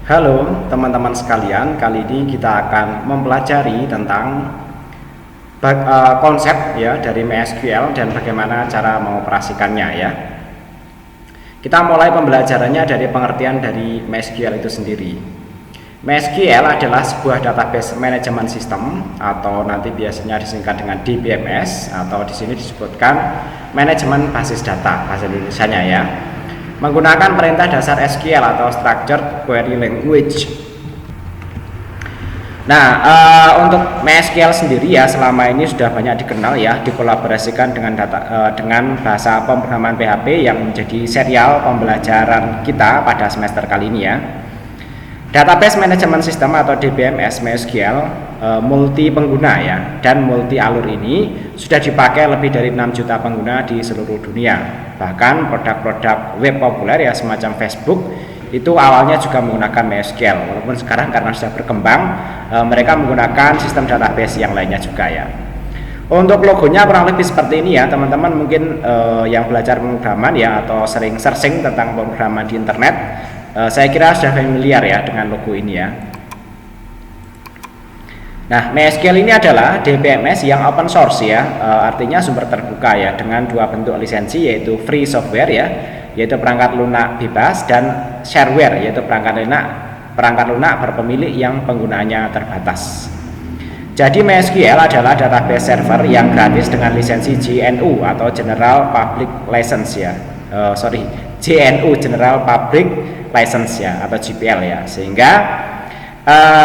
Halo teman-teman sekalian, kali ini kita akan mempelajari tentang konsep ya dari MySQL dan bagaimana cara mengoperasikannya ya. Kita mulai pembelajarannya dari pengertian dari MySQL itu sendiri. MySQL adalah sebuah database manajemen sistem atau nanti biasanya disingkat dengan DBMS atau di sini disebutkan manajemen basis data bahasa Indonesianya ya. Menggunakan perintah dasar SQL atau Structured Query Language. Nah, untuk MySQL sendiri ya selama ini sudah banyak dikenal ya, dikolaborasikan dengan bahasa pemrograman PHP yang menjadi serial pembelajaran kita pada semester kali ini ya. Database Management System atau DBMS MySQL multi pengguna ya, dan multi alur ini sudah dipakai lebih dari 6 juta pengguna di seluruh dunia. Bahkan produk-produk web populer ya semacam Facebook itu awalnya juga menggunakan MySQL, walaupun sekarang karena sudah berkembang mereka menggunakan sistem database yang lainnya juga ya. Untuk logonya kurang lebih seperti ini ya teman-teman, mungkin yang belajar pemrograman ya atau sering searching tentang pemrograman di internet, saya kira sudah familiar ya dengan logo ini ya. Nah, MySQL ini adalah DBMS yang open source ya, artinya sumber terbuka ya, dengan dua bentuk lisensi yaitu free software ya, yaitu perangkat lunak bebas, dan shareware yaitu perangkat lunak berpemilik yang penggunaannya terbatas. Jadi MySQL adalah database server yang gratis dengan lisensi GNU atau General Public License ya. GNU General Public License ya atau GPL ya, sehingga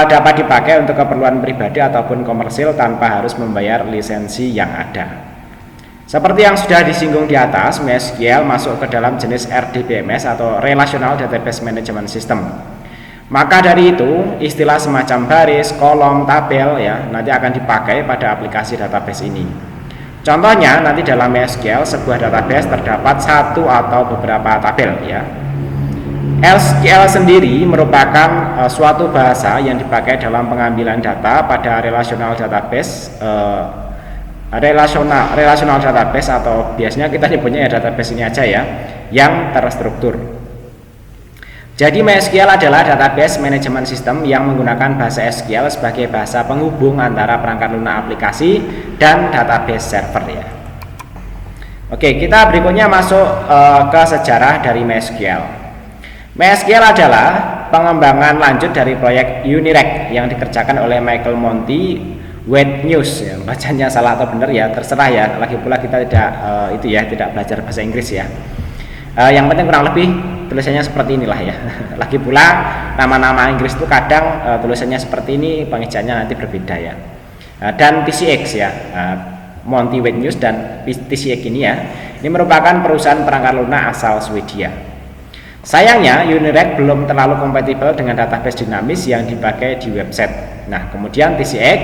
dapat dipakai untuk keperluan pribadi ataupun komersil tanpa harus membayar lisensi yang ada. Seperti yang sudah disinggung di atas, MySQL masuk ke dalam jenis RDBMS atau Relational Database Management System. Maka dari itu, istilah semacam baris, kolom, tabel ya nanti akan dipakai pada aplikasi database ini. Contohnya nanti dalam MySQL sebuah database terdapat satu atau beberapa tabel ya. SQL sendiri merupakan suatu bahasa yang dipakai dalam pengambilan data pada relational database atau biasanya kita nyebutnya ya database ini aja ya, yang terstruktur. Jadi MySQL adalah database management system yang menggunakan bahasa SQL sebagai bahasa penghubung antara perangkat lunak aplikasi dan database server ya. Oke, kita berikutnya masuk ke sejarah dari MySQL. MySQL adalah pengembangan lanjut dari proyek Unirect yang dikerjakan oleh Michael Monty Wade News ya. Bacanya salah atau benar ya terserah ya, lagi pula kita tidak belajar bahasa Inggris ya. Yang penting kurang lebih tulisannya seperti inilah ya. Lagi pula nama-nama Inggris itu kadang tulisannya seperti ini, pengejaannya nanti berbeda ya. Dan TCX ya, Monty Wade News dan TCX ini ya, ini merupakan perusahaan perangkat lunak asal Swedia. Sayangnya Unirect belum terlalu kompatibel dengan database dinamis yang dipakai di website. Nah, kemudian TCX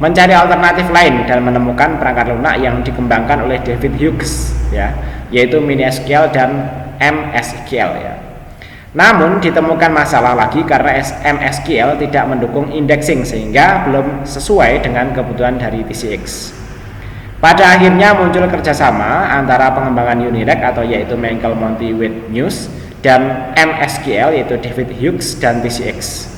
mencari alternatif lain dan menemukan perangkat lunak yang dikembangkan oleh David Hughes ya, yaitu MiniSQL dan MSQL ya. Namun ditemukan masalah lagi karena MSQL tidak mendukung indexing sehingga belum sesuai dengan kebutuhan dari TCX. Pada akhirnya muncul kerjasama antara pengembangan Unirect atau yaitu Michael Monty Wade News dan MSQL yaitu David Hughes dan TCX.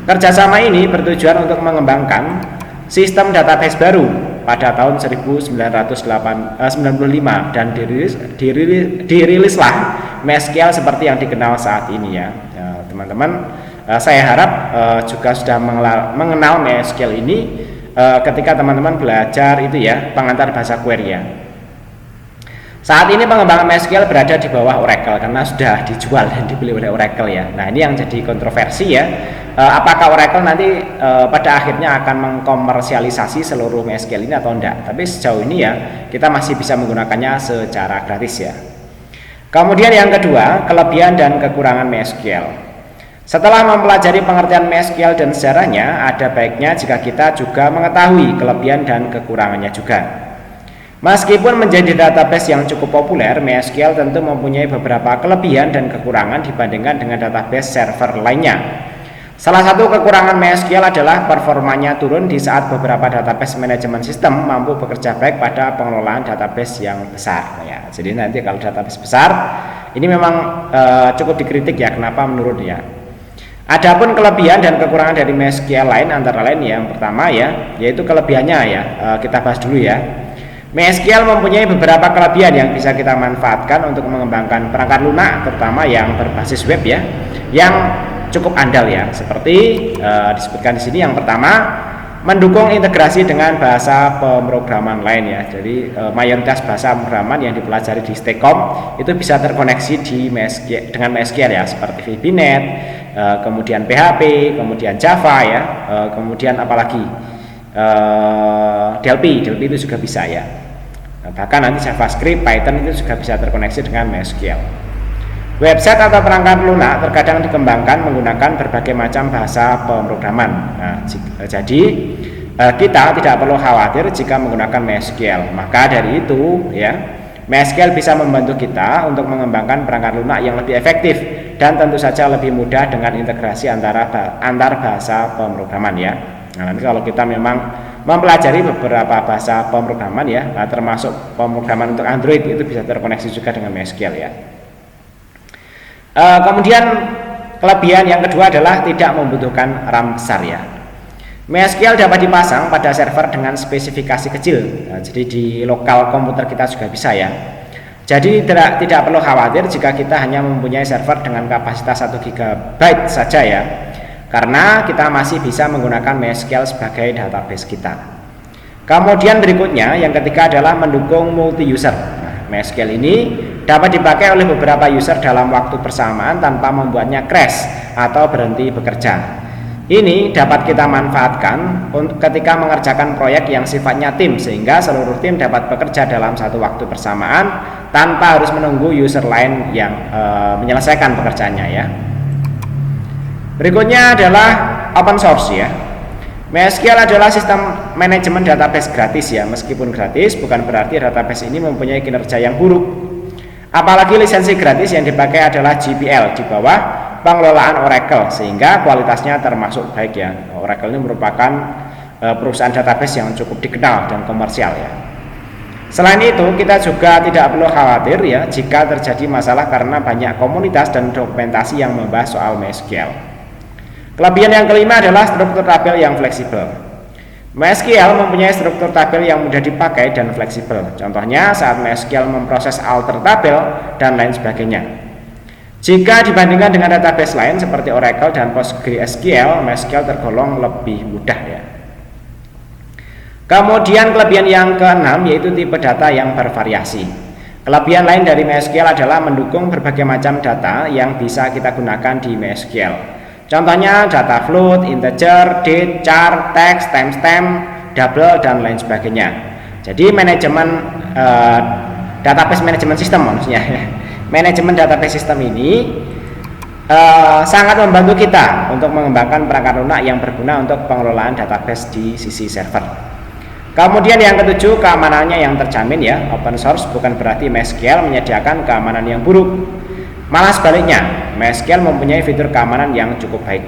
Kerjasama ini bertujuan untuk mengembangkan sistem database baru pada tahun 1995 dan dirilislah MySQL seperti yang dikenal saat ini ya. Teman-teman, saya harap juga sudah mengenal MySQL ini ketika teman-teman belajar itu ya pengantar bahasa query ya. Saat ini pengembangan MySQL berada di bawah Oracle karena sudah dijual dan dibeli oleh Oracle ya. Nah, ini yang jadi kontroversi ya. Apakah Oracle nanti pada akhirnya akan mengkomersialisasi seluruh MySQL ini atau enggak? Tapi sejauh ini ya kita masih bisa menggunakannya secara gratis ya. Kemudian yang kedua, kelebihan dan kekurangan MySQL. Setelah mempelajari pengertian MySQL dan sejarahnya, ada baiknya jika kita juga mengetahui kelebihan dan kekurangannya juga. Meskipun menjadi database yang cukup populer, MySQL tentu mempunyai beberapa kelebihan dan kekurangan dibandingkan dengan database server lainnya. Salah satu kekurangan MySQL adalah performanya turun di saat beberapa database manajemen sistem mampu bekerja baik pada pengelolaan database yang besar ya. Jadi nanti kalau database besar ini memang cukup dikritik ya, kenapa menurun ya. Adapun kelebihan dan kekurangan dari MySQL lain antara lain yang pertama ya, yaitu kelebihannya ya, kita bahas dulu ya. MySQL mempunyai beberapa kelebihan yang bisa kita manfaatkan untuk mengembangkan perangkat lunak, terutama yang berbasis web ya, yang cukup andal ya. Seperti disebutkan di sini, yang pertama, mendukung integrasi dengan bahasa pemrograman lain ya. Jadi mayoritas bahasa pemrograman yang dipelajari di Stekom itu bisa terkoneksi di MySQL, dengan MySQL ya, seperti VB.NET, kemudian PHP, kemudian Java ya, kemudian apalagi Delphi itu juga bisa ya. Bahkan nanti JavaScript, Python itu juga bisa terkoneksi dengan MySQL. Website atau perangkat lunak terkadang dikembangkan menggunakan berbagai macam bahasa pemrograman. Nah, jadi kita tidak perlu khawatir jika menggunakan MySQL. Maka dari itu ya, MySQL bisa membantu kita untuk mengembangkan perangkat lunak yang lebih efektif dan tentu saja lebih mudah dengan integrasi antar bahasa pemrograman ya. Nah, nanti kalau kita memang mempelajari beberapa bahasa pemrograman ya, termasuk pemrograman untuk Android, itu bisa terkoneksi juga dengan MySQL ya. Kemudian kelebihan yang kedua adalah tidak membutuhkan RAM besar ya. MySQL dapat dipasang pada server dengan spesifikasi kecil, jadi di lokal komputer kita juga bisa ya. Jadi tidak perlu khawatir jika kita hanya mempunyai server dengan kapasitas 1 GB saja ya, karena kita masih bisa menggunakan MySQL sebagai database kita. Kemudian berikutnya, yang ketiga adalah mendukung multi user. MySQL ini dapat dipakai oleh beberapa user dalam waktu bersamaan tanpa membuatnya crash atau berhenti bekerja. Ini dapat kita manfaatkan ketika mengerjakan proyek yang sifatnya tim, sehingga seluruh tim dapat bekerja dalam satu waktu bersamaan tanpa harus menunggu user lain yang menyelesaikan pekerjaannya ya. Berikutnya adalah open source ya. MySQL adalah sistem manajemen database gratis ya. Meskipun gratis, bukan berarti database ini mempunyai kinerja yang buruk. Apalagi lisensi gratis yang dipakai adalah GPL di bawah pengelolaan Oracle, sehingga kualitasnya termasuk baik ya. Oracle ini merupakan perusahaan database yang cukup dikenal dan komersial ya. Selain itu, kita juga tidak perlu khawatir ya jika terjadi masalah karena banyak komunitas dan dokumentasi yang membahas soal MySQL. Kelebihan yang kelima adalah struktur tabel yang fleksibel. MySQL mempunyai struktur tabel yang mudah dipakai dan fleksibel. Contohnya saat MySQL memproses alter tabel dan lain sebagainya. Jika dibandingkan dengan database lain seperti Oracle dan PostgreSQL, MySQL tergolong lebih mudah ya. Kemudian kelebihan yang keenam yaitu tipe data yang bervariasi. Kelebihan lain dari MySQL adalah mendukung berbagai macam data yang bisa kita gunakan di MySQL. Contohnya data float, integer, date, chart, text, timestamp, double, dan lain sebagainya. Jadi manajemen database management system maksudnya. Manajemen database system ini sangat membantu kita untuk mengembangkan perangkat lunak yang berguna untuk pengelolaan database di sisi server. Kemudian yang ketujuh, keamanannya yang terjamin ya. Open source bukan berarti MySQL menyediakan keamanan yang buruk. Malah sebaliknya, MySQL mempunyai fitur keamanan yang cukup baik.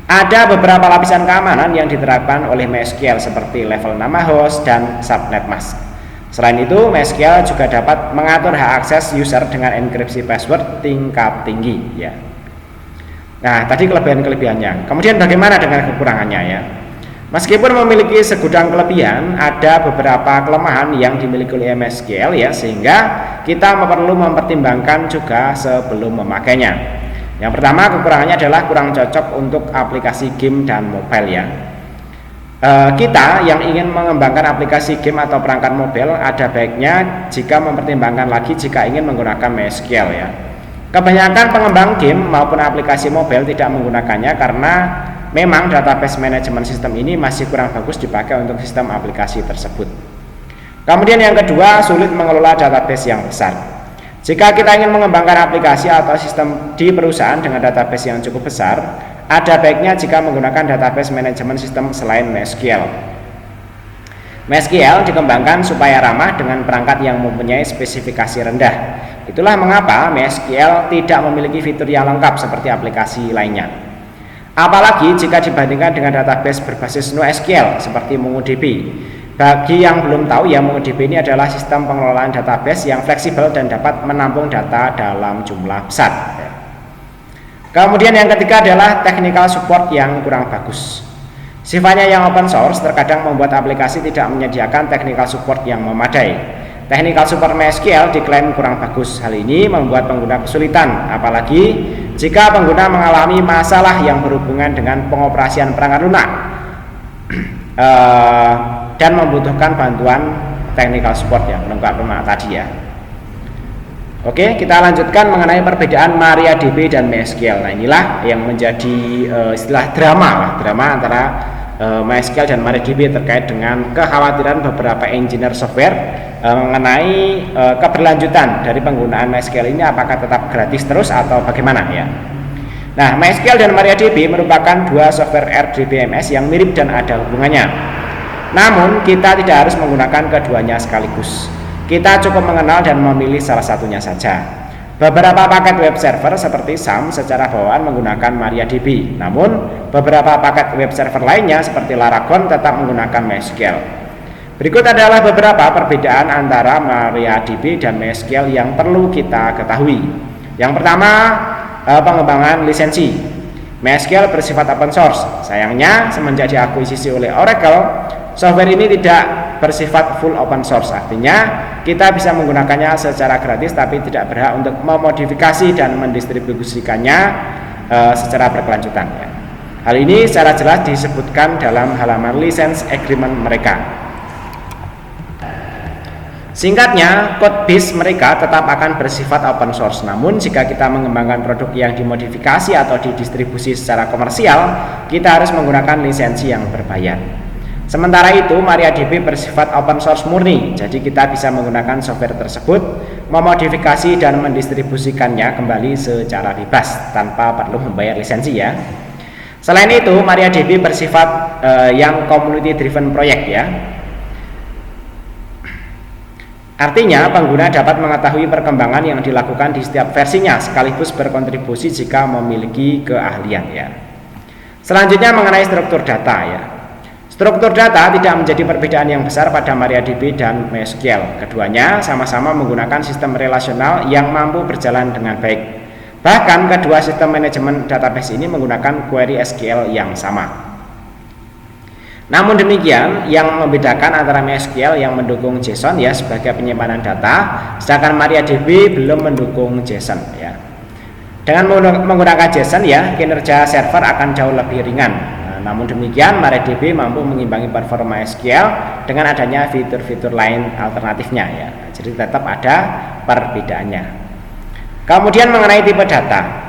Ada beberapa lapisan keamanan yang diterapkan oleh MySQL seperti level nama host dan subnet mask. Selain itu, MySQL juga dapat mengatur hak akses user dengan enkripsi password tingkat tinggi ya. Nah, tadi kelebihan-kelebihannya. Kemudian bagaimana dengan kekurangannya ya? Meskipun memiliki segudang kelebihan, ada beberapa kelemahan yang dimiliki oleh MySQL ya, sehingga kita perlu mempertimbangkan juga sebelum memakainya. Yang pertama, kekurangannya adalah kurang cocok untuk aplikasi game dan mobile ya. Kita yang ingin mengembangkan aplikasi game atau perangkat mobile ada baiknya jika mempertimbangkan lagi jika ingin menggunakan MySQL ya. Kebanyakan pengembang game maupun aplikasi mobile tidak menggunakannya karena memang database management system ini masih kurang bagus dipakai untuk sistem aplikasi tersebut. Kemudian yang kedua, sulit mengelola database yang besar. Jika kita ingin mengembangkan aplikasi atau sistem di perusahaan dengan database yang cukup besar, ada baiknya jika menggunakan database management system selain MySQL. MySQL dikembangkan supaya ramah dengan perangkat yang mempunyai spesifikasi rendah. Itulah mengapa MySQL tidak memiliki fitur yang lengkap seperti aplikasi lainnya. Apalagi jika dibandingkan dengan database berbasis NoSQL seperti MongoDB. Bagi yang belum tahu ya, MongoDB ini adalah sistem pengelolaan database yang fleksibel dan dapat menampung data dalam jumlah besar. Kemudian yang ketiga adalah technical support yang kurang bagus. Sifatnya yang open source terkadang membuat aplikasi tidak menyediakan technical support yang memadai. Technical support MySQL diklaim kurang bagus. Hal ini membuat pengguna kesulitan, apalagi jika pengguna mengalami masalah yang berhubungan dengan pengoperasian perangkat lunak dan membutuhkan bantuan technical support yang lengkap tadi ya. Oke, kita lanjutkan mengenai perbedaan MariaDB dan MySQL. Nah, inilah yang menjadi istilah drama antara MySQL dan MariaDB terkait dengan kekhawatiran beberapa engineer software mengenai keberlanjutan dari penggunaan MySQL ini, apakah tetap gratis terus atau bagaimana ya. Nah, MySQL dan MariaDB merupakan dua software RDBMS yang mirip dan ada hubungannya. Namun, kita tidak harus menggunakan keduanya sekaligus. Kita cukup mengenal dan memilih salah satunya saja. Beberapa paket web server seperti SAM secara bawaan menggunakan MariaDB. Namun, beberapa paket web server lainnya seperti Laragon tetap menggunakan MySQL. Berikut adalah beberapa perbedaan antara MariaDB dan MySQL yang perlu kita ketahui. Yang pertama, pengembangan lisensi. MySQL bersifat open source. Sayangnya, semenjak diakuisisi oleh Oracle, software ini tidak bersifat full open source. Artinya, kita bisa menggunakannya secara gratis tapi tidak berhak untuk memodifikasi dan mendistribusikannya secara berkelanjutan ya. Hal ini secara jelas disebutkan dalam halaman license agreement mereka. Singkatnya, code base mereka tetap akan bersifat open source. Namun jika kita mengembangkan produk yang dimodifikasi atau didistribusi secara komersial, kita harus menggunakan lisensi yang berbayar. Sementara itu, MariaDB bersifat open source murni, jadi kita bisa menggunakan software tersebut, memodifikasi dan mendistribusikannya kembali secara bebas tanpa perlu membayar lisensi ya. Selain itu, MariaDB bersifat yang community driven project ya. Artinya, pengguna dapat mengetahui perkembangan yang dilakukan di setiap versinya sekaligus berkontribusi jika memiliki keahlian ya. Selanjutnya mengenai struktur data ya. Struktur data tidak menjadi perbedaan yang besar pada MariaDB dan MySQL. Keduanya sama-sama menggunakan sistem relasional yang mampu berjalan dengan baik. Bahkan kedua sistem manajemen database ini menggunakan query SQL yang sama. Namun demikian, yang membedakan antara MySQL yang mendukung JSON ya sebagai penyimpanan data, sedangkan MariaDB belum mendukung JSON ya. Dengan menggunakan JSON ya, kinerja server akan jauh lebih ringan. Namun demikian, MariaDB mampu mengimbangi performa SQL dengan adanya fitur-fitur lain alternatifnya ya. Jadi tetap ada perbedaannya. Kemudian mengenai tipe data.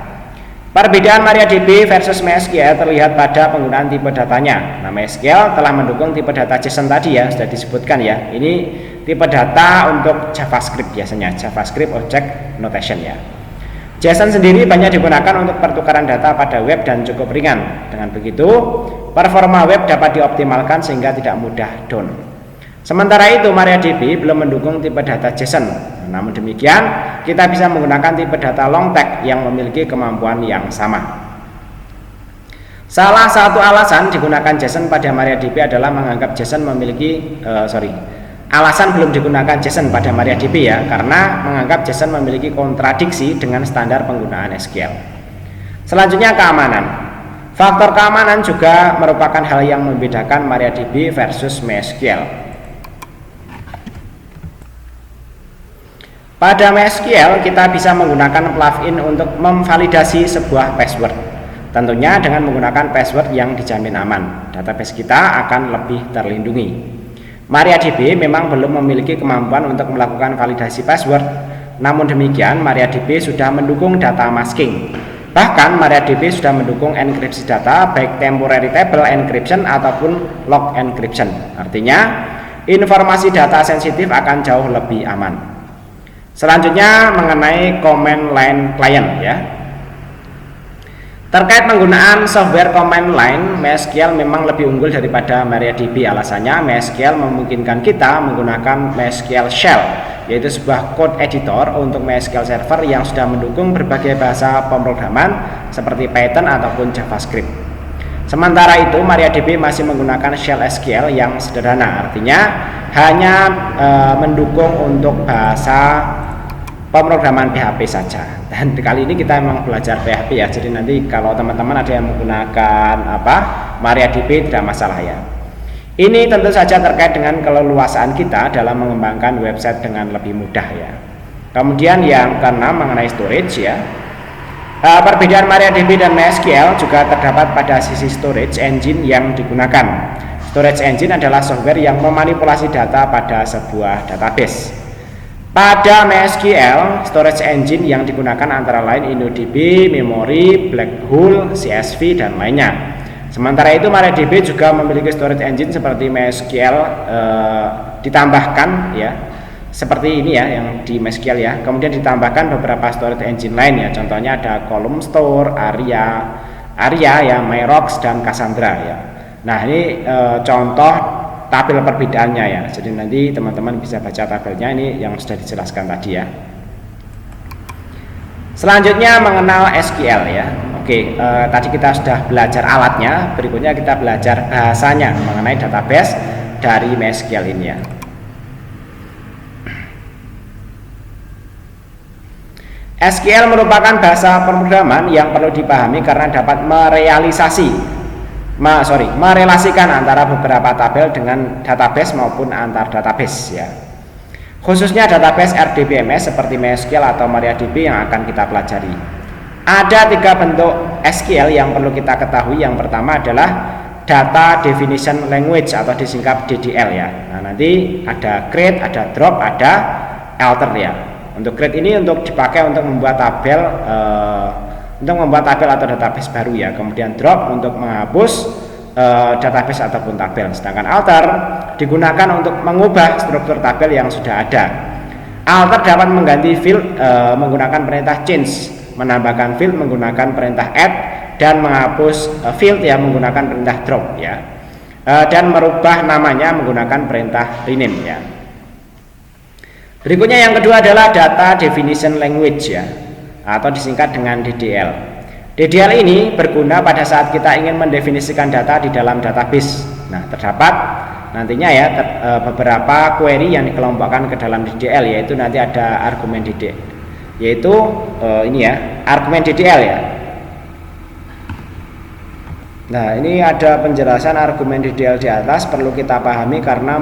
Perbedaan MariaDB versus MySQL terlihat pada penggunaan tipe datanya. Nah, MySQL telah mendukung tipe data JSON tadi ya, sudah disebutkan ya. Ini tipe data untuk JavaScript biasanya, JavaScript Object Notation ya. JSON sendiri banyak digunakan untuk pertukaran data pada web dan cukup ringan. Dengan begitu, performa web dapat dioptimalkan sehingga tidak mudah down. Sementara itu, MariaDB belum mendukung tipe data JSON. Namun demikian, kita bisa menggunakan tipe data long tag yang memiliki kemampuan yang sama. Salah satu alasan digunakan JSON pada MariaDB adalah menganggap JSON memiliki alasan belum digunakan JSON pada MariaDB ya, karena menganggap JSON memiliki kontradiksi dengan standar penggunaan SQL. Selanjutnya keamanan. Faktor keamanan juga merupakan hal yang membedakan MariaDB versus MySQL. Pada MySQL kita bisa menggunakan plugin untuk memvalidasi sebuah password. Tentunya dengan menggunakan password yang dijamin aman, database kita akan lebih terlindungi. MariaDB memang belum memiliki kemampuan untuk melakukan validasi password. Namun demikian, MariaDB sudah mendukung data masking. Bahkan MariaDB sudah mendukung enkripsi data baik temporary table encryption ataupun log encryption. Artinya, informasi data sensitif akan jauh lebih aman. Selanjutnya mengenai command line client ya. Terkait penggunaan software command line, MySQL memang lebih unggul daripada MariaDB. Alasannya MySQL memungkinkan kita menggunakan MySQL Shell, yaitu sebuah code editor untuk MySQL server yang sudah mendukung berbagai bahasa pemrograman seperti Python ataupun JavaScript. Sementara itu MariaDB masih menggunakan Shell SQL yang sederhana, artinya hanya mendukung untuk bahasa pemrograman PHP saja. Dan kali ini kita memang belajar PHP ya. Jadi nanti kalau teman-teman ada yang menggunakan MariaDB tidak masalah ya. Ini tentu saja terkait dengan keleluasaan kita dalam mengembangkan website dengan lebih mudah ya. Kemudian yang keenam mengenai storage ya. Perbedaan MariaDB dan MySQL juga terdapat pada sisi storage engine yang digunakan. Storage engine adalah software yang memanipulasi data pada sebuah database. Pada MySQL, storage engine yang digunakan antara lain InnoDB, Memory, Blackhole, CSV, dan lainnya. Sementara itu MariaDB juga memiliki storage engine seperti MySQL ditambahkan ya, seperti ini ya yang di MySQL ya. Kemudian ditambahkan beberapa storage engine lain ya. Contohnya ada Column Store, Aria ya, Myrox dan Cassandra ya. Nah, ini contoh tabel perbedaannya ya. Jadi nanti teman-teman bisa baca tabelnya, ini yang sudah dijelaskan tadi ya. Selanjutnya mengenal SQL ya. Oke, tadi kita sudah belajar alatnya, berikutnya kita belajar bahasanya mengenai database dari MySQL ini ya. SQL merupakan bahasa pemrograman yang perlu dipahami karena dapat merelasikan antara beberapa tabel dengan database maupun antar database ya. Khususnya database RDBMS seperti MySQL atau MariaDB yang akan kita pelajari. Ada 3 bentuk SQL yang perlu kita ketahui. Yang pertama adalah Data Definition Language atau disingkat DDL ya. Nah, nanti ada create, ada drop, ada alter ya. Untuk create ini untuk dipakai untuk membuat tabel atau database baru ya. Kemudian drop untuk menghapus database ataupun tabel. Sedangkan alter digunakan untuk mengubah struktur tabel yang sudah ada. Alter dapat mengganti field menggunakan perintah change, menambahkan field menggunakan perintah add, dan menghapus field ya menggunakan perintah drop ya, dan merubah namanya menggunakan perintah rename ya. Berikutnya yang kedua adalah Data Definition Language ya, atau disingkat dengan DDL. DDL ini berguna pada saat kita ingin mendefinisikan data di dalam database. Nah, terdapat nantinya ya beberapa query yang dikelompokkan ke dalam DDL, yaitu nanti ada argumen DDL, yaitu ini ya, argumen DDL ya. Nah, ini ada penjelasan argumen DDL di atas, perlu kita pahami karena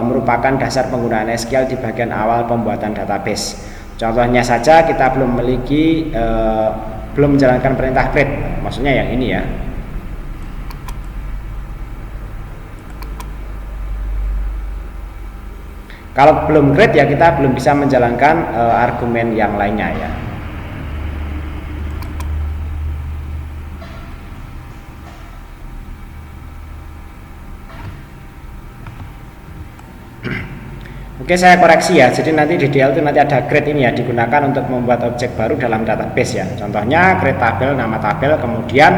merupakan dasar penggunaan SQL di bagian awal pembuatan database. Contohnya saja kita belum menjalankan perintah create, maksudnya yang ini ya. Kalau belum create ya kita belum bisa menjalankan argumen yang lainnya ya. Oke, saya koreksi ya. Jadi nanti DDL itu nanti ada create ini ya, digunakan untuk membuat objek baru dalam database ya. Contohnya create tabel, nama tabel, kemudian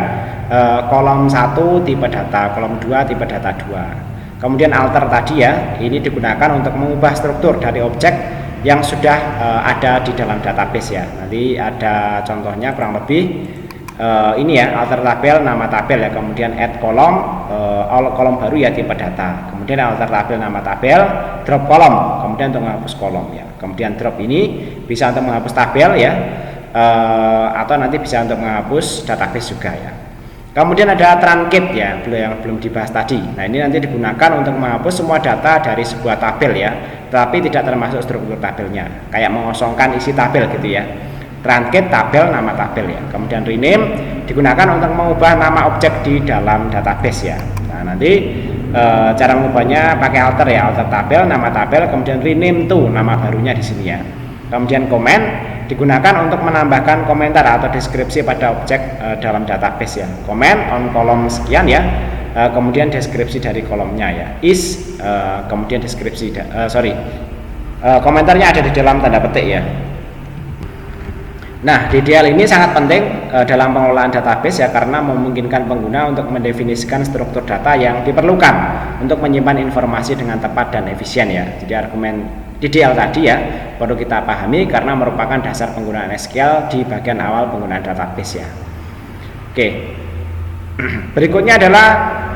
kolom 1 tipe data, kolom 2 tipe data 2. Kemudian alter tadi ya, ini digunakan untuk mengubah struktur dari objek yang sudah ada di dalam database ya. Nanti ada contohnya kurang lebih ini ya, alter tabel, nama tabel ya, kemudian add kolom baru ya tipe data, kemudian alter tabel, nama tabel, drop kolom, kemudian untuk menghapus kolom ya. Kemudian drop ini bisa untuk menghapus tabel ya, atau nanti bisa untuk menghapus database juga ya. Kemudian ada truncate ya, yang belum dibahas tadi. Nah, ini nanti digunakan untuk menghapus semua data dari sebuah tabel ya, tapi tidak termasuk struktur tabelnya, kayak mengosongkan isi tabel gitu ya. Truncate tabel, nama tabel ya. Kemudian rename digunakan untuk mengubah nama objek di dalam database ya. Nah, nanti cara mengubahnya pakai alter ya, alter tabel, nama tabel, kemudian rename to nama barunya di sini ya. Kemudian comment digunakan untuk menambahkan komentar atau deskripsi pada objek dalam database ya. Comment on kolom sekian ya, kemudian deskripsi dari kolomnya ya. Is kemudian deskripsi komentarnya ada di dalam tanda petik ya. Nah, DDL ini sangat penting dalam pengelolaan database ya, karena memungkinkan pengguna untuk mendefinisikan struktur data yang diperlukan untuk menyimpan informasi dengan tepat dan efisien ya. Jadi argumen DDL tadi ya perlu kita pahami karena merupakan dasar penggunaan SQL di bagian awal penggunaan database ya. Oke. Berikutnya adalah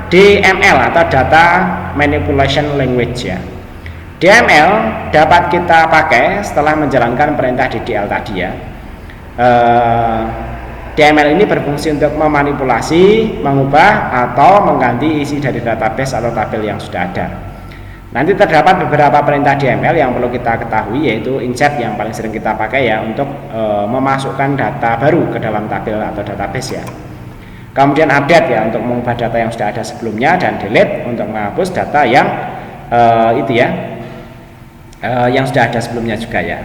DML atau Data Manipulation Language ya. DML dapat kita pakai setelah menjalankan perintah DDL tadi ya. DML ini berfungsi untuk memanipulasi, mengubah, atau mengganti isi dari database atau tabel yang sudah ada. Nanti terdapat beberapa perintah DML yang perlu kita ketahui, yaitu insert yang paling sering kita pakai ya untuk memasukkan data baru ke dalam tabel atau database ya. Kemudian update ya untuk mengubah data yang sudah ada sebelumnya, dan delete untuk menghapus data yang yang sudah ada sebelumnya juga ya.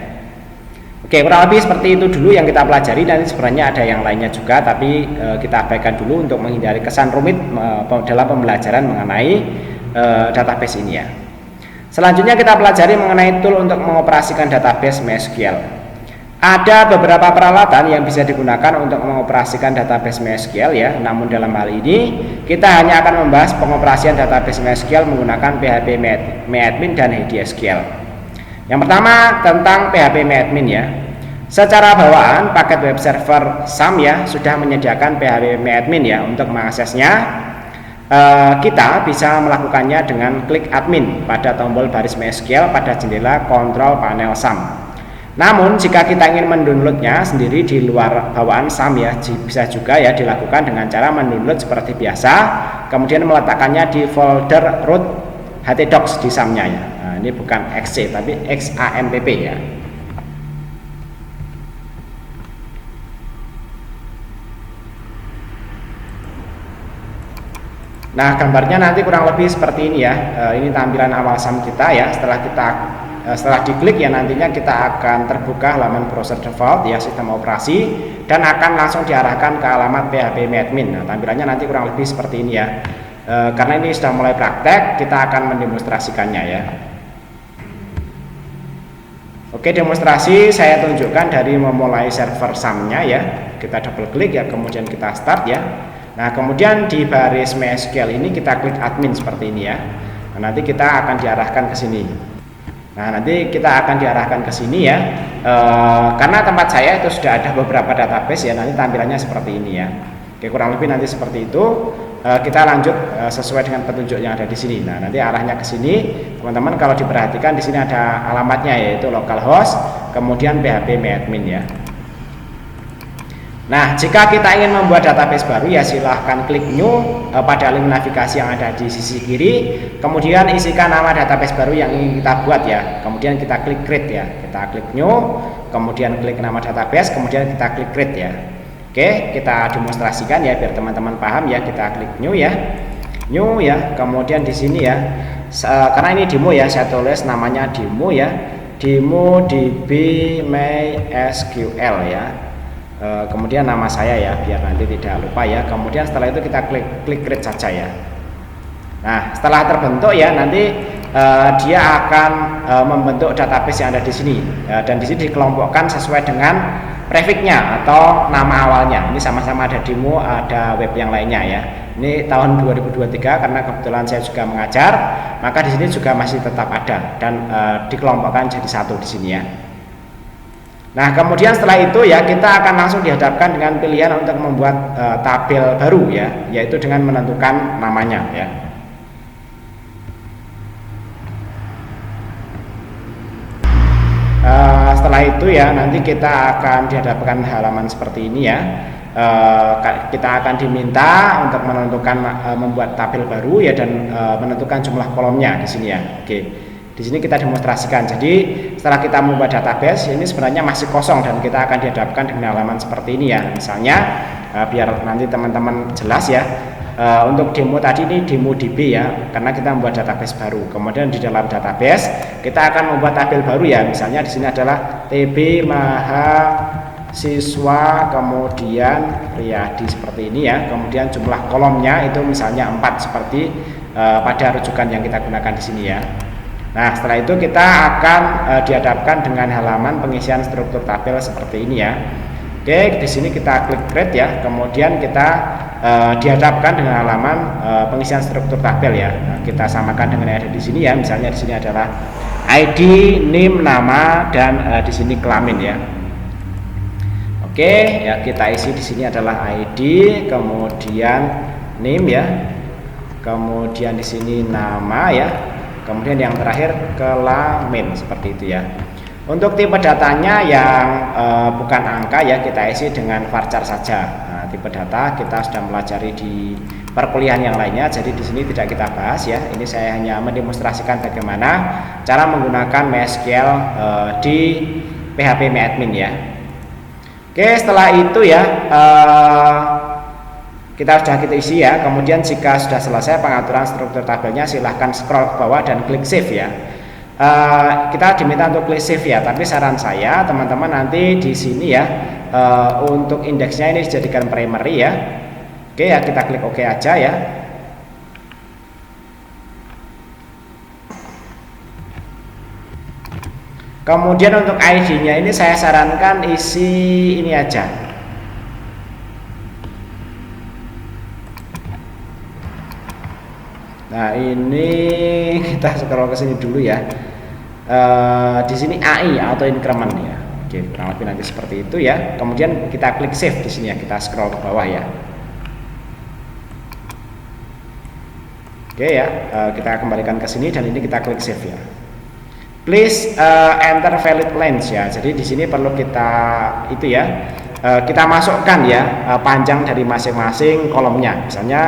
Oke, kurang lebih seperti itu dulu yang kita pelajari, dan sebenarnya ada yang lainnya juga, tapi kita abaikan dulu untuk menghindari kesan rumit dalam pembelajaran mengenai database ini ya. Selanjutnya kita pelajari mengenai tool untuk mengoperasikan database MySQL. Ada beberapa peralatan yang bisa digunakan untuk mengoperasikan database MySQL ya. Namun dalam hal ini kita hanya akan membahas pengoperasian database MySQL menggunakan PHP-MyAdmin dan HDSQL. Yang pertama tentang PHP-MyAdmin ya. Secara bawaan paket web server SAM ya sudah menyediakan PHP-MyAdmin ya. Untuk mengaksesnya kita bisa melakukannya dengan klik admin pada tombol baris MySQL pada jendela kontrol panel SAM. Namun jika kita ingin mendownloadnya sendiri di luar bawaan SAM ya, bisa juga ya dilakukan dengan cara mendownload seperti biasa, kemudian meletakkannya di folder root htdocs di SAM-nya ya. Nah, ini bukan xc tapi xampp ya. Nah, gambarnya nanti kurang lebih seperti ini ya. Ini tampilan awal SAM kita ya. Setelah diklik ya, nantinya kita akan terbuka halaman browser default ya, sistem operasi, dan akan langsung diarahkan ke alamat PHP-MyAdmin. Nah, tampilannya nanti kurang lebih seperti ini ya. Karena ini sudah mulai praktek, kita akan mendemonstrasikannya ya. Oke, demonstrasi saya tunjukkan dari memulai server SAM-nya ya. Kita double klik ya, kemudian kita start ya. Nah, kemudian di baris MySQL ini kita klik admin seperti ini ya. Nah, nanti kita akan diarahkan ke sini. Nah, nanti kita akan diarahkan ke sini ya. Karena tempat saya itu sudah ada beberapa database ya. Nanti tampilannya seperti ini ya. Oke, kurang lebih nanti seperti itu. Kita lanjut sesuai dengan petunjuk yang ada di sini. Nah, nanti arahnya ke sini. Teman-teman kalau diperhatikan di sini ada alamatnya, yaitu localhost, kemudian PHP-MyAdmin ya. Nah, jika kita ingin membuat database baru ya silahkan klik new pada link navigasi yang ada di sisi kiri, kemudian isikan nama database baru yang ingin kita buat ya, kemudian kita klik create ya, kita klik new, kemudian klik nama database, kemudian kita klik create ya. Oke, kita demonstrasikan ya biar teman-teman paham ya. Kita klik new ya, kemudian di sini ya, karena ini demo ya, saya tulis namanya demo ya, demo db MySQL ya. Kemudian nama saya ya biar nanti tidak lupa ya. Kemudian setelah itu kita klik create saja ya. Nah, setelah terbentuk ya nanti dia akan membentuk database yang ada di sini dan di sini dikelompokkan sesuai dengan prefixnya atau nama awalnya. Ini sama-sama ada demo, ada web yang lainnya ya. Ini tahun 2023 karena kebetulan saya juga mengajar, maka di sini juga masih tetap ada dan dikelompokkan jadi satu di sini ya. Nah, kemudian setelah itu ya kita akan langsung dihadapkan dengan pilihan untuk membuat tabel baru ya, yaitu dengan menentukan namanya ya. Setelah itu ya nanti kita akan dihadapkan halaman seperti ini ya. Kita akan diminta untuk menentukan membuat tabel baru ya, dan menentukan jumlah kolomnya di sini ya. Oke. Di sini kita demonstrasikan. Jadi setelah kita membuat database ini sebenarnya masih kosong dan kita akan dihadapkan dengan halaman seperti ini ya. Misalnya biar nanti teman-teman jelas ya. Untuk demo tadi ini demo DB ya, karena kita membuat database baru. Kemudian di dalam database kita akan membuat tabel baru ya. Misalnya di sini adalah TB mahasiswa kemudian Riyadi seperti ini ya. Kemudian jumlah kolomnya itu misalnya 4 seperti pada rujukan yang kita gunakan di sini ya. Nah, setelah itu kita akan dihadapkan dengan halaman pengisian struktur tabel seperti ini ya. Oke, di sini kita klik create ya. Kemudian kita dihadapkan dengan halaman pengisian struktur tabel ya. Nah, kita samakan dengan yang ada di sini ya. Misalnya di sini adalah ID, name, nama, dan di sini kelamin ya. Oke, ya kita isi di sini adalah ID, kemudian name ya. Kemudian di sini nama ya. kemudian yang terakhir kelamin, seperti itu ya. Untuk tipe datanya yang bukan angka ya, kita isi dengan varchar saja. Nah, tipe data kita sudah pelajari di perkuliahan yang lainnya, jadi di sini tidak kita bahas ya. Ini saya hanya mendemonstrasikan bagaimana cara menggunakan MySQL di PHP MyAdmin ya. Oke, setelah itu ya kita isi ya. Kemudian jika sudah selesai pengaturan struktur tabelnya, silahkan scroll ke bawah dan klik save ya. Kita diminta untuk klik save ya, tapi saran saya teman-teman nanti di sini ya untuk indeksnya ini dijadikan primary ya. Oke ya, kita klik OK aja ya. Kemudian untuk ID-nya ini saya sarankan isi ini aja. Nah, ini kita scroll ke sini dulu ya. Di sini AI atau increment ya. Oke, kurang lebih nanti seperti itu ya. Kemudian kita klik save di sini ya. Kita scroll ke bawah ya. Oke ya, kita kembalikan ke sini dan ini kita klik save ya. Please enter valid length ya. Jadi di sini perlu kita itu ya. Kita masukkan ya panjang dari masing-masing kolomnya. Misalnya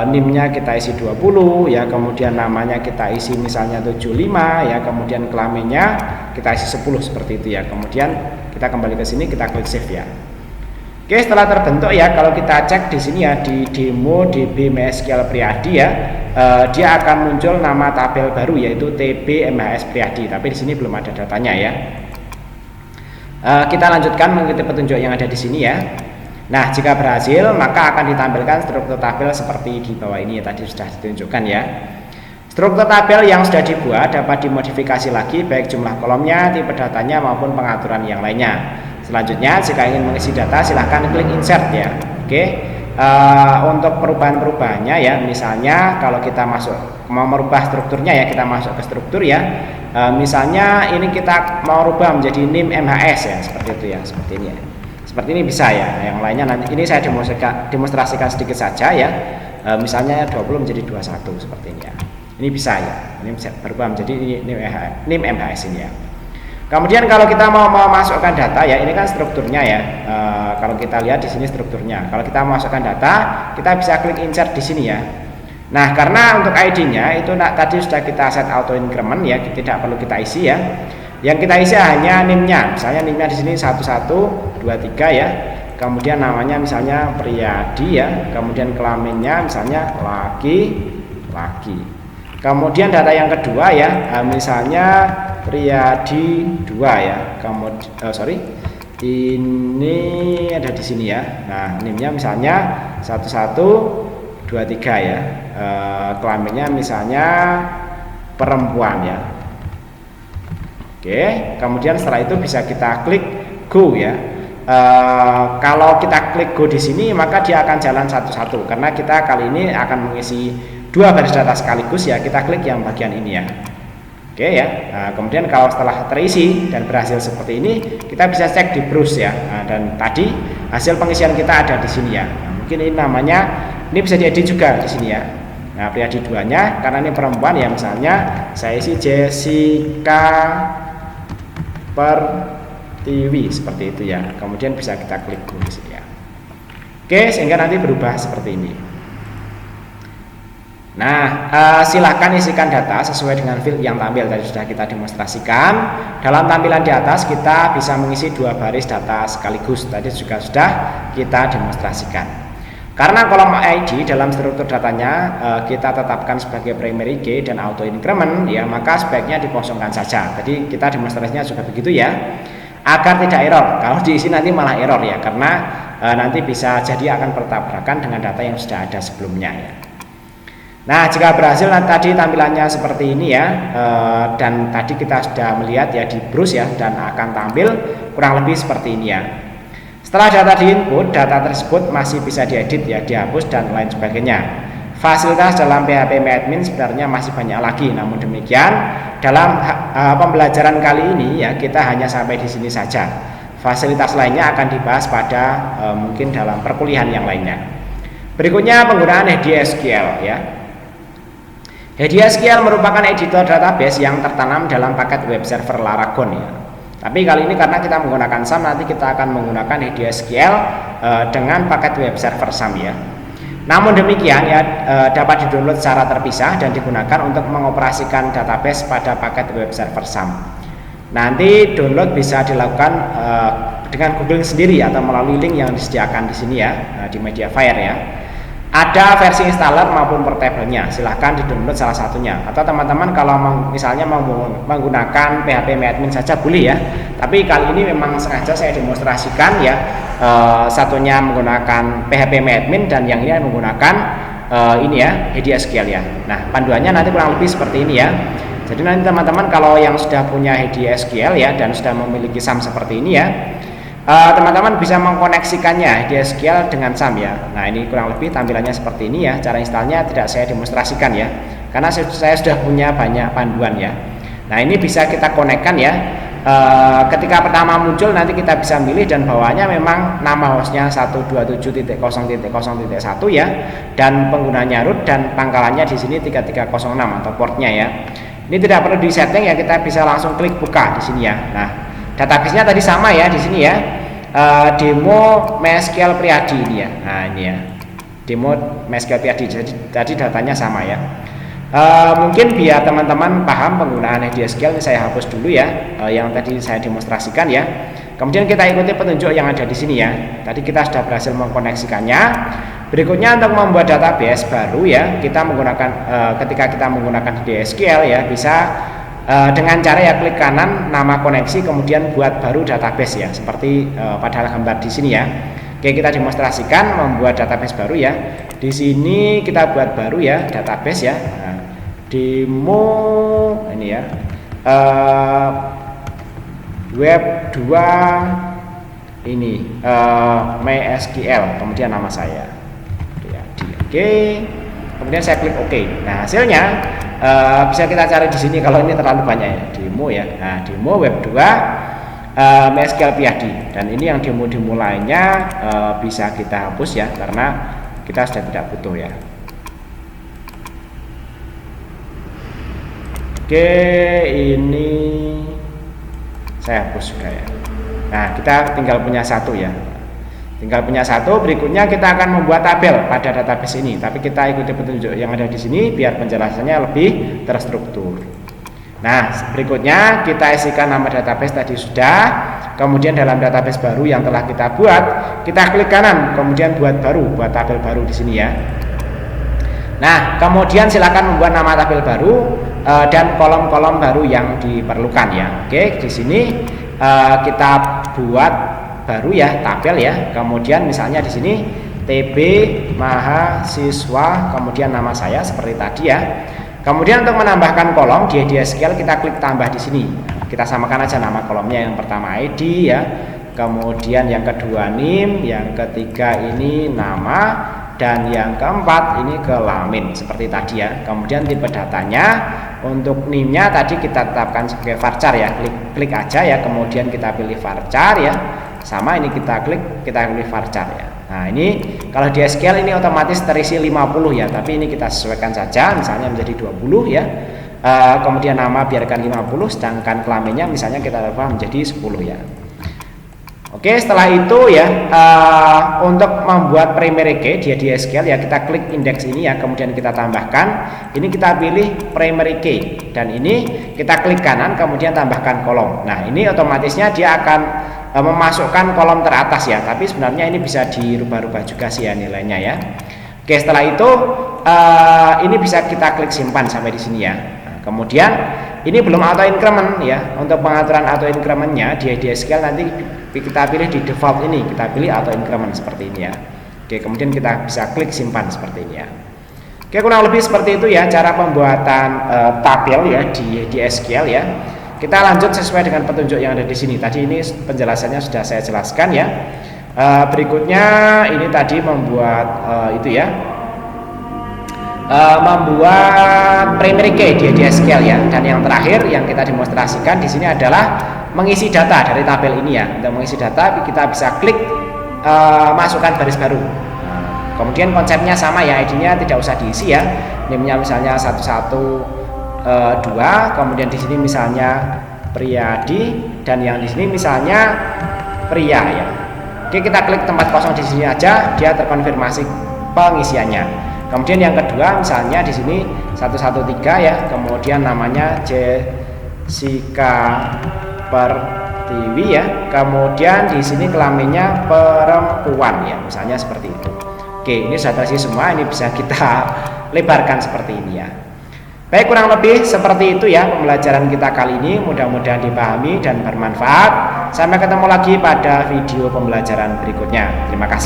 NIM-nya kita isi 20 ya, kemudian namanya kita isi misalnya 75 ya, kemudian kelaminnya kita isi 10 seperti itu ya. Kemudian kita kembali ke sini, kita klik save ya. Oke, setelah terbentuk ya, kalau kita cek di sini ya di demo DB MySQL Priyadi ya, dia akan muncul nama tabel baru yaitu TB MHS Priyadi, tapi di sini belum ada datanya ya. Kita lanjutkan mengikuti petunjuk yang ada di sini ya. Nah, jika berhasil maka akan ditampilkan struktur tabel seperti di bawah ini ya, tadi sudah ditunjukkan ya. Struktur tabel yang sudah dibuat dapat dimodifikasi lagi baik jumlah kolomnya, tipe datanya maupun pengaturan yang lainnya. Selanjutnya jika ingin mengisi data silahkan klik insert ya. Oke. Untuk perubahan-perubahannya ya, misalnya kalau kita mau merubah strukturnya ya, kita masuk ke struktur ya. Misalnya ini kita mau rubah menjadi NIM MHS ya, seperti itu ya, seperti ini ya. Seperti ini bisa ya. Yang lainnya nanti ini saya demonstrasikan sedikit saja ya. Misalnya 20 menjadi 21 seperti ini ya. Ini bisa ya. Ini bisa berubah menjadi NIM MHS ini ya. Kemudian kalau kita mau memasukkan data ya, ini kan strukturnya ya. Kalau kita lihat di sini strukturnya. Kalau kita memasukkan data, kita bisa klik insert di sini ya. Nah, karena untuk ID-nya itu tadi sudah kita set auto increment ya, tidak perlu kita isi ya. Yang kita isi hanya NIM-nya. Misalnya NIM-nya di sini 1123 ya. Kemudian namanya misalnya Priyadi ya. Kemudian kelaminnya misalnya laki. Kemudian data yang kedua ya, misalnya Priyadi 2 ya. Kemudian ini ada di sini ya. Nah, NIM-nya misalnya 1123 ya. Kelaminnya misalnya perempuan ya. Oke, kemudian setelah itu bisa kita klik go ya. Kalau kita klik go di sini maka dia akan jalan satu-satu karena kita kali ini akan mengisi 2 baris data sekaligus ya. Kita klik yang bagian ini ya. Oke ya. Nah, kemudian kalau setelah terisi dan berhasil seperti ini, kita bisa cek di browse ya. Nah, dan tadi hasil pengisian kita ada di sini ya. Nah, mungkin ini namanya, ini bisa diedit juga di sini ya. Nah, Priyadi 2-nya karena ini perempuan ya, misalnya saya isi Jessica Pertiwi seperti itu ya. Kemudian bisa kita klik go di sini ya. Oke, sehingga nanti berubah seperti ini. Nah, silahkan isikan data sesuai dengan field yang tampil tadi sudah kita demonstrasikan. Dalam tampilan di atas kita bisa mengisi 2 baris data sekaligus. Tadi juga sudah kita demonstrasikan. Karena kolom ID dalam struktur datanya kita tetapkan sebagai primary key dan auto increment ya, maka sebaiknya dikosongkan saja. Jadi kita demonstrasinya juga begitu ya, agar tidak error. Kalau diisi nanti malah error ya, karena nanti bisa jadi akan bertabrakan dengan data yang sudah ada sebelumnya ya. Nah, jika berhasil tadi tampilannya seperti ini ya, dan tadi kita sudah melihat ya di browse ya, dan akan tampil kurang lebih seperti ini ya. Setelah data diinput, data tersebut masih bisa diedit ya, dihapus dan lain sebagainya. Fasilitas dalam PHP MyAdmin sebenarnya masih banyak lagi, namun demikian dalam pembelajaran kali ini ya kita hanya sampai di sini saja. Fasilitas lainnya akan dibahas pada mungkin dalam perkuliahan yang lainnya. Berikutnya penggunaan HDSQL ya. HDSQL merupakan editor database yang tertanam dalam paket web server Laragon ya. Tapi kali ini karena kita menggunakan SAM, nanti kita akan menggunakan HDSQL dengan paket web server SAM ya. Namun demikian ya, dapat didownload secara terpisah dan digunakan untuk mengoperasikan database pada paket web server SAM. Nanti download bisa dilakukan dengan Google sendiri atau melalui link yang disediakan di sini ya, di Mediafire ya. Ada versi installer maupun portable-nya, silahkan di-download salah satunya. Atau teman-teman kalau misalnya mau menggunakan PHP MyAdmin saja boleh ya. Tapi kali ini memang sengaja saya demonstrasikan ya, satunya menggunakan PHP MyAdmin dan yang ini menggunakan ini ya, HDSQL ya. Nah, panduannya nanti kurang lebih seperti ini ya. Jadi nanti teman-teman kalau yang sudah punya HDSQL ya dan sudah memiliki SAM seperti ini ya, teman-teman bisa mengkoneksikannya HDSQL dengan SAM ya. Nah, ini kurang lebih tampilannya seperti ini ya. Cara installnya tidak saya demonstrasikan ya, karena saya sudah punya banyak panduan ya. Nah, ini bisa kita konekkan ya. Ketika pertama muncul nanti kita bisa milih dan bawaannya memang nama hostnya 127.0.0.1 ya, dan penggunanya root dan pangkalannya di sini 3306 atau portnya ya. Ini tidak perlu disetting ya, kita bisa langsung klik buka di sini ya. Nah, database-nya tadi sama ya di sini ya, demo MySQL Priadi ini ya. Nah, ini ya, demo MySQL Priadi. Jadi tadi datanya sama ya. Mungkin biar teman-teman paham penggunaan HDSQL, ini saya hapus dulu ya, yang tadi saya demonstrasikan ya. Kemudian kita ikuti petunjuk yang ada di sini ya. Tadi kita sudah berhasil mengkoneksikannya. Berikutnya untuk membuat database baru ya, kita menggunakan ketika kita menggunakan HDSQL ya, bisa dengan cara ya klik kanan nama koneksi kemudian buat baru database ya, seperti pada gambar di sini ya. Oke, kita demonstrasikan membuat database baru ya. Di sini kita buat baru ya database ya. Nah, demo ini ya, web 2 ini MySQL kemudian nama saya. Oke, kemudian saya klik OK. Nah, hasilnya bisa kita cari di sini kalau ini terlalu banyak ya, demo ya. Nah, demo web 2 MySQL Priadi, dan ini yang demo-demo lainnya bisa kita hapus ya karena kita sudah tidak butuh ya. Oke, ini saya hapus juga ya. Nah, kita tinggal punya satu ya. Tinggal punya satu. Berikutnya kita akan membuat tabel pada database ini, tapi kita ikuti petunjuk yang ada di sini biar penjelasannya lebih terstruktur. Nah, berikutnya kita isikan nama database tadi sudah. Kemudian dalam database baru yang telah kita buat, kita klik kanan, kemudian buat baru, buat tabel baru di sini ya. Nah, kemudian silakan membuat nama tabel baru dan kolom-kolom baru yang diperlukan ya. Oke, di sini kita buat baru ya tabel ya. Kemudian misalnya di sini TB mahasiswa kemudian nama saya seperti tadi ya. Kemudian untuk menambahkan kolom di HDSQL kita klik tambah di sini. Kita samakan aja nama kolomnya, yang pertama ID ya. Kemudian yang kedua NIM, yang ketiga ini nama, dan yang keempat ini kelamin seperti tadi ya. Kemudian tipe datanya untuk NIM-nya tadi kita tetapkan sebagai varchar ya. Klik aja ya, kemudian kita pilih varchar ya. Sama ini kita pilih varchar ya. Nah, ini kalau di SQL ini otomatis terisi 50 ya, tapi ini kita sesuaikan saja misalnya menjadi 20 ya. Kemudian nama biarkan 50, sedangkan kelaminnya misalnya kita ubah menjadi 10 ya. Oke, setelah itu ya untuk membuat primary key di SQL ya, kita klik indeks ini ya, kemudian kita tambahkan. Ini kita pilih primary key dan ini kita klik kanan kemudian tambahkan kolom. Nah, ini otomatisnya dia akan memasukkan kolom teratas ya, tapi sebenarnya ini bisa dirubah-rubah juga sih ya nilainya ya. Oke, setelah itu ini bisa kita klik simpan sampai di sini ya. Nah, kemudian ini belum auto increment ya. Untuk pengaturan auto incrementnya di HDSQL nanti kita pilih di default ini, kita pilih auto increment seperti ini ya. Oke, kemudian kita bisa klik simpan seperti ini ya. Oke, kurang lebih seperti itu ya cara pembuatan tabel ya di HDSQL ya. Kita lanjut sesuai dengan petunjuk yang ada di sini. Tadi ini penjelasannya sudah saya jelaskan ya. Berikutnya ini tadi membuat itu ya, membuat primary key di HDSQL ya. Dan yang terakhir yang kita demonstrasikan di sini adalah mengisi data dari tabel ini ya. Untuk mengisi data kita bisa klik masukkan baris baru. Nah, Kemudian konsepnya sama ya, ID-nya tidak usah diisi ya. NIM-nya misalnya 112, kemudian di sini misalnya Priyadi, dan yang di sini misalnya Pria ya. Oke, kita klik tempat kosong di sini aja, dia terkonfirmasi pengisiannya. Kemudian yang kedua misalnya di sini 113 ya, kemudian namanya Jessica Pertiwi ya. Kemudian di sini kelaminnya perempuan ya, misalnya seperti itu. Oke, ini sudah terisi semua, ini bisa kita lebarkan seperti ini ya. Baik, kurang lebih seperti itu ya pembelajaran kita kali ini. Mudah-mudahan dipahami dan bermanfaat. Sampai ketemu lagi pada video pembelajaran berikutnya. Terima kasih.